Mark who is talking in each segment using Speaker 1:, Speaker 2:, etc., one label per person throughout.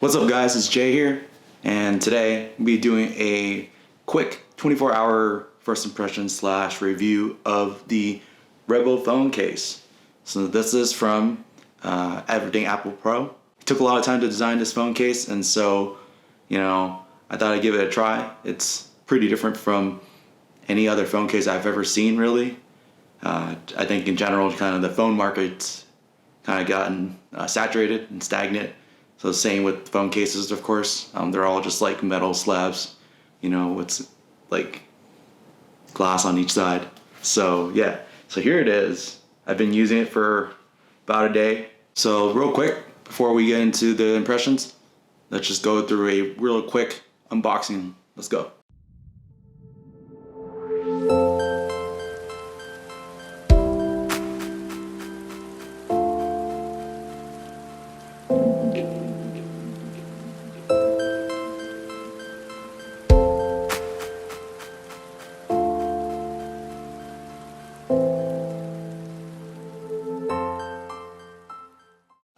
Speaker 1: What's up guys, it's Jay here, and today we'll be doing a quick 24-hour first impression / review of the Rebel phone case. So this is from Everything Apple Pro. It took a lot of time to design this phone case, and so, I thought I'd give it a try. It's pretty different from any other phone case I've ever seen, really. I think in general, kind of the phone market's kind of gotten saturated and stagnant. So same with phone cases, of course. They're all just like metal slabs, with like glass on each side. So yeah, so here it is. I've been using it for about a day. So real quick, before we get into the impressions, let's just go through a real quick unboxing. Let's go.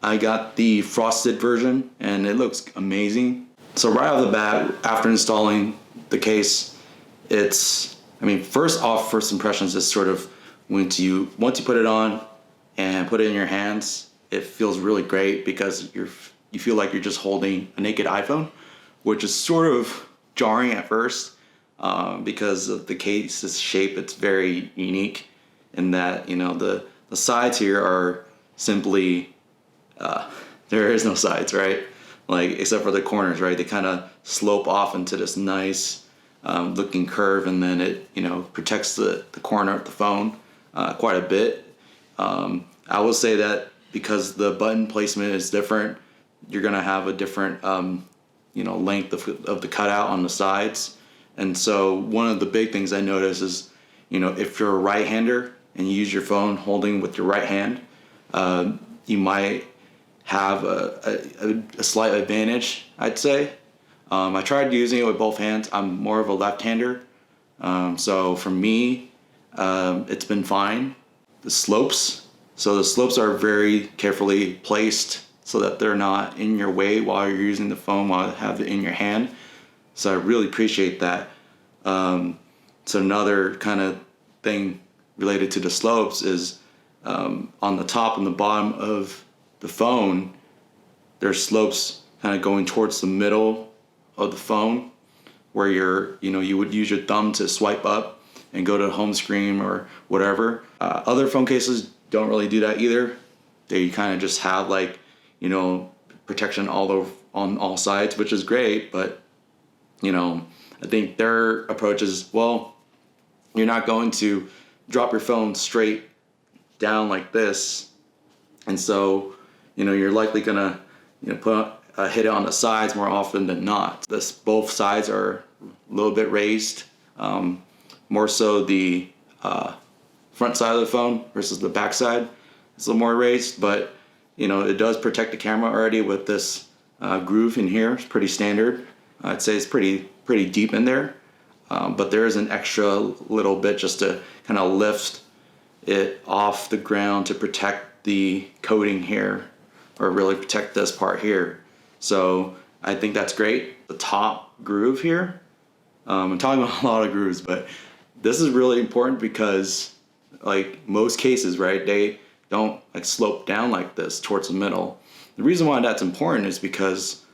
Speaker 1: I got the frosted version and it looks amazing. So right off the bat, after installing the case, first impressions is sort of once you put it on and put it in your hands, it feels really great because you feel like you're just holding a naked iPhone, which is sort of jarring at first because of the case's shape. It's very unique in that, the sides here are simply there is no sides, right? Like, except for the corners, right? They kind of slope off into this nice looking curve, and then it, protects the corner of the phone quite a bit. I will say that because the button placement is different, you're gonna have a different, length of the cutout on the sides. And so one of the big things I notice is, if you're a right-hander and you use your phone holding with your right hand, you might have a slight advantage, I'd say. I tried using it with both hands. I'm more of a left-hander, so for me, it's been fine. The slopes are very carefully placed so that they're not in your way while you're using the phone, while you have it in your hand. So I really appreciate that. So another kind of thing related to the slopes is on the top and the bottom of the phone, there's slopes kind of going towards the middle of the phone, where you would use your thumb to swipe up and go to the home screen or whatever. Other phone cases don't really do that either. They kind of just have protection on all sides, which is great. But I think their approach is, well, you're not going to drop your phone straight down like this, and so you're likely gonna hit it on the sides more often than not. Both sides are a little bit raised, more so the front side of the phone versus the back side. It's a little more raised, but it does protect the camera already with this groove in here. It's pretty standard. I'd say it's pretty deep in there, but there is an extra little bit just to kind of lift it off the ground to protect the coating here, or really protect this part here. So I think that's great. The top groove here, I'm talking about a lot of grooves, but this is really important because, like most cases, right, they don't slope down like this towards the middle. The reason why that's important is because,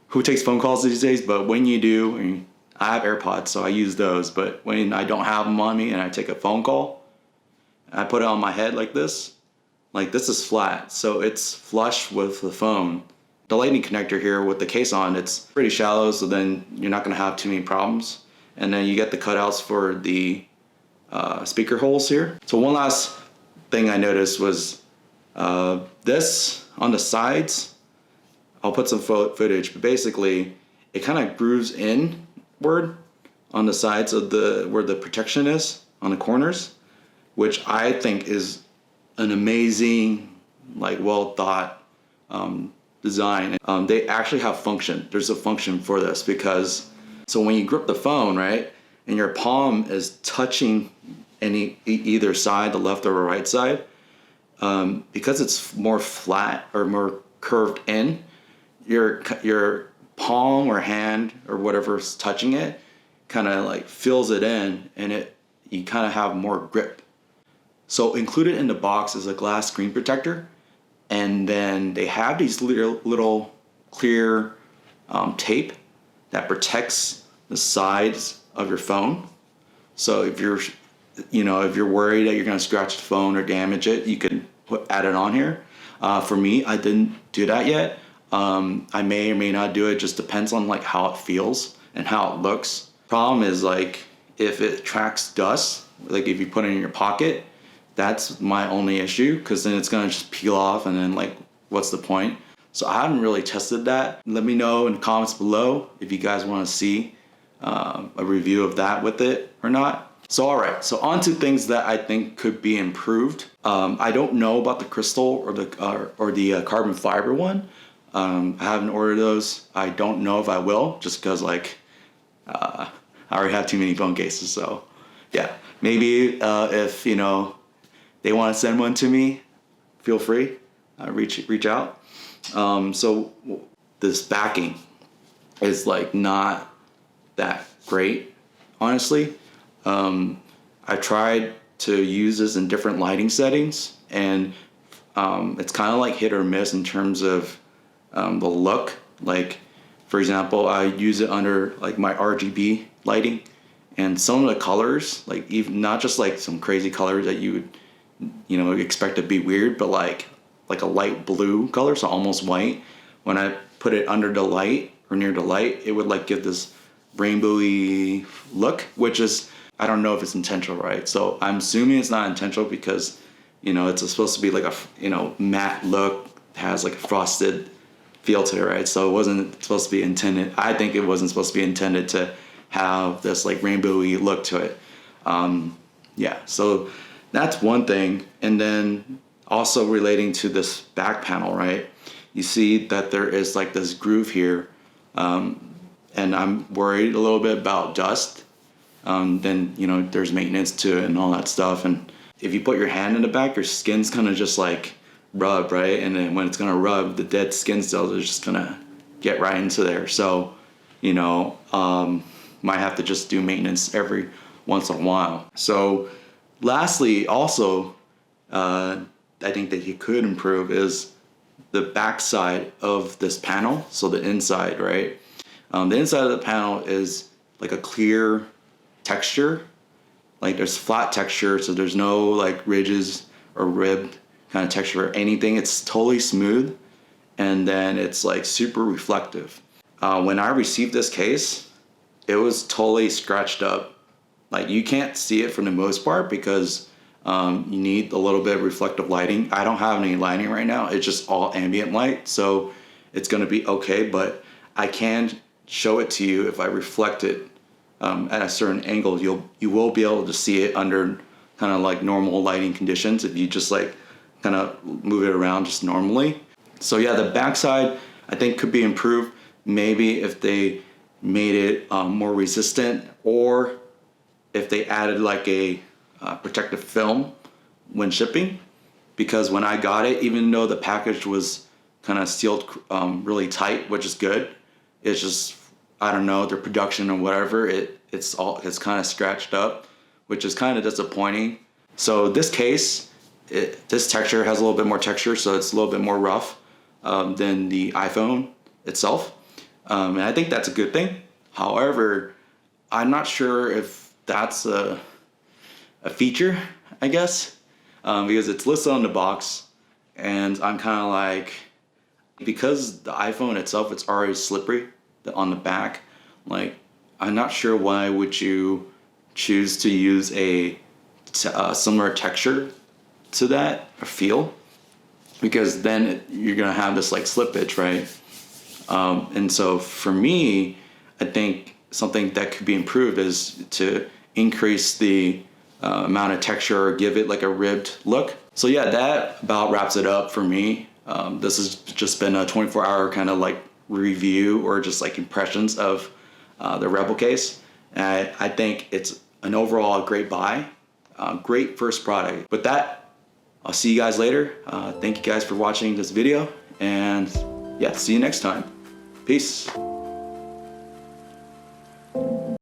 Speaker 1: who takes phone calls these days? But when you do, I have AirPods, so I use those, but when I don't have them on me and I take a phone call, I put it on my head like this. This is flat, so it's flush with the phone. The lightning connector here with the case on, it's pretty shallow, so then you're not gonna have too many problems. And then you get the cutouts for the speaker holes here. So one last thing I noticed was this on the sides. I'll put some footage, but basically it kind of grooves inward on the sides of where the protection is on the corners, which I think is an amazing, well thought design. They actually have function. There's a function for this because, so when you grip the phone, right, and your palm is touching either side, the left or the right side, because it's more flat or more curved in, your palm or hand or whatever's touching it kind of like fills it in, and you kind of have more grip. So included in the box is a glass screen protector, and then they have these little clear tape that protects the sides of your phone. So if you're worried that you're going to scratch the phone or damage it, you can add it on here. For me, I didn't do that yet. I may or may not do it. Just depends on like how it feels and how it looks. Problem is like if it tracks dust, like if you put it in your pocket, that's my only issue, because then it's gonna just peel off, and then like what's the point? So I haven't really tested that. Let me know in the comments below if you guys want to see a review of that with it or not. So all right, so on to things that I think could be improved. I don't know about the crystal or the carbon fiber one. I haven't ordered those. I don't know if I will, just because like I already have too many phone cases. So yeah, maybe if they want to send one to me, feel free, reach out. So this backing is like not that great, honestly. I tried to use this in different lighting settings, and it's kind of like hit or miss in terms of the look. Like for example, I use it under like my RGB lighting, and some of the colors, like even not just like some crazy colors that you would expect to be weird, but like a light blue color, so almost white. When I put it under the light or near the light, it would like give this rainbowy look, which is, I don't know if it's intentional, right? So I'm assuming it's not intentional, because it's supposed to be like a matte look, has like a frosted feel to it, right? So it wasn't supposed to be intended. I think it wasn't supposed to be intended to have this like rainbowy look to it. Yeah, so that's one thing. And then also relating to this back panel, right? You see that there is like this groove here, and I'm worried a little bit about dust. Then there's maintenance to it and all that stuff. And if you put your hand in the back, your skin's kind of just like rub, right? And then when it's gonna rub, the dead skin cells are just gonna get right into there. So might have to just do maintenance every once in a while. So lastly, also, I think that he could improve is the back side of this panel. So the inside, right? The inside of the panel is like a clear texture. Like there's flat texture, so there's no like ridges or ribbed kind of texture or anything. It's totally smooth, and then it's like super reflective. When I received this case, it was totally scratched up. Like you can't see it for the most part, because you need a little bit of reflective lighting. I don't have any lighting right now. It's just all ambient light, so it's gonna be okay, but I can show it to you if I reflect it at a certain angle. You will be able to see it under kind of like normal lighting conditions if you just like kind of move it around just normally. So yeah, the backside I think could be improved. Maybe if they made it more resistant, or if they added like a protective film when shipping, because when I got it, even though the package was kind of sealed really tight, which is good, it's just, I don't know, their production or whatever, it's kind of scratched up, which is kind of disappointing. So this case, this texture has a little bit more texture, so it's a little bit more rough than the iPhone itself, and I think that's a good thing. However, I'm not sure if that's a feature, I guess, because it's listed on the box, and I'm kind of like, because the iPhone itself, it's already slippery on the back, like I'm not sure why would you choose to use a similar texture to that, or feel, because then you're gonna have this like slippage, right? And so for me, I think something that could be improved is to increase the amount of texture, or give it like a ribbed look. So yeah, that about wraps it up for me. This has just been a 24-hour kind of like review, or just like impressions of the Rebel case. And I think it's an overall great buy, great first product. With that, I'll see you guys later. Thank you guys for watching this video, and yeah, see you next time. Peace.